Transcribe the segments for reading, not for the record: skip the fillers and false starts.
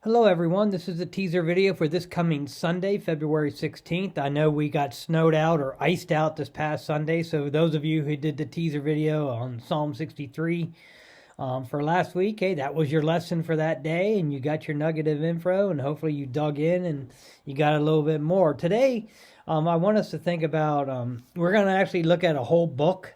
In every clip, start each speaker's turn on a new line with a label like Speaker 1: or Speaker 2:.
Speaker 1: Hello everyone, this is a teaser video for this coming Sunday, February 16th. I know we got snowed out or iced out this past Sunday, so those of you who did the teaser video on Psalm 63 for last week, hey, that was your lesson for that day, and you got your nugget of info, and hopefully you dug in and you got a little bit more. Today, I want us to think about, we're going to actually look at a whole book.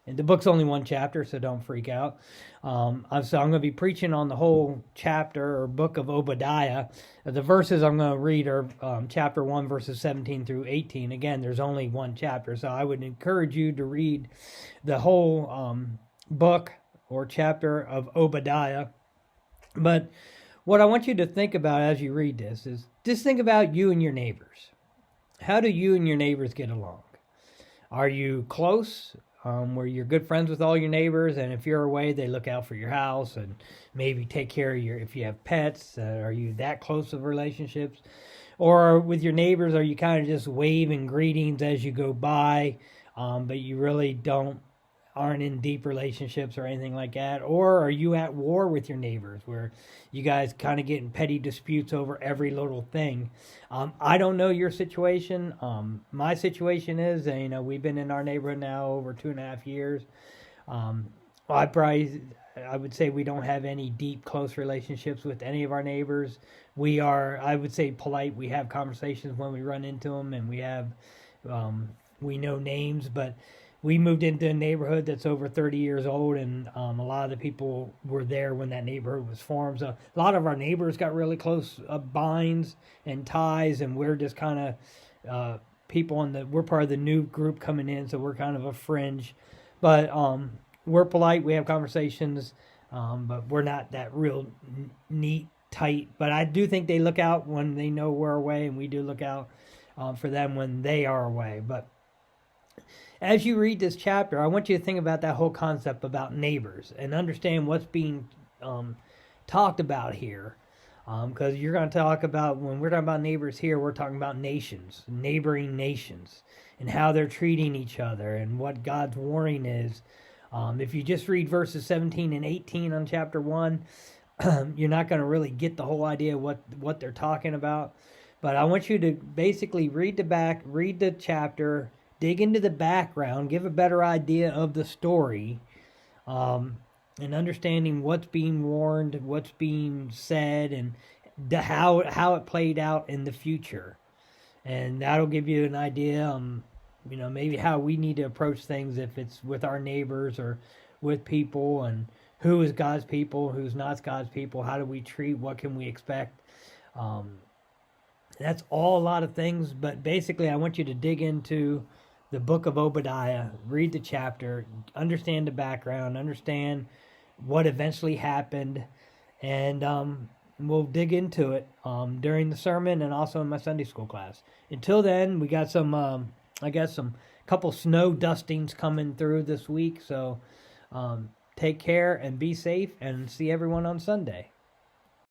Speaker 1: And the book's only one chapter, so don't freak out. So I'm going to be preaching on the whole chapter or book of Obadiah. The verses I'm going to read are chapter 1, verses 17 through 18. Again, there's only one chapter, so I would encourage you to read the whole book or chapter of Obadiah. But what I want you to think about as you read this is just think about you and your neighbors. How do you and your neighbors get along? Are you close? Where you're good friends with all your neighbors, and if you're away, they look out for your house and maybe take care of if you have pets. Are you that close of relationships? Or with your neighbors, are you kind of just waving greetings as you go by, but you really aren't in deep relationships or anything like that? Or are you at war with your neighbors where you guys kind of get in petty disputes over every little thing? I don't know your situation. My situation is, we've been in our neighborhood now over 2.5 years. I would say we don't have any deep, close relationships with any of our neighbors. We are, I would say, polite. We have conversations when we run into them, and we know names, but we moved into a neighborhood that's over 30 years old, and a lot of the people were there when that neighborhood was formed. So a lot of our neighbors got really close binds and ties, and we're just kind of people we're part of the new group coming in, so we're kind of a fringe. But we're polite, we have conversations, but we're not that real neat, tight. But I do think they look out when they know we're away, and we do look out for them when they are away. But as you read this chapter, I want you to think about that whole concept about neighbors and understand what's being talked about here. Because you're going to talk about, when we're talking about neighbors here, we're talking about nations, neighboring nations, and how they're treating each other and what God's warning is. If you just read verses 17 and 18 on chapter 1, you're not going to really get the whole idea of what they're talking about. But I want you to basically read the chapter, dig into the background, give a better idea of the story, and understanding what's being warned, what's being said, and how it played out in the future. And that'll give you an idea, maybe how we need to approach things if it's with our neighbors or with people, and who is God's people, who's not God's people, how do we treat, what can we expect. That's all a lot of things, but basically I want you to dig into the book of Obadiah, read the chapter, understand the background, understand what eventually happened, and we'll dig into it during the sermon and also in my Sunday school class. Until then, we got some couple snow dustings coming through this week, so take care and be safe, and see everyone on Sunday.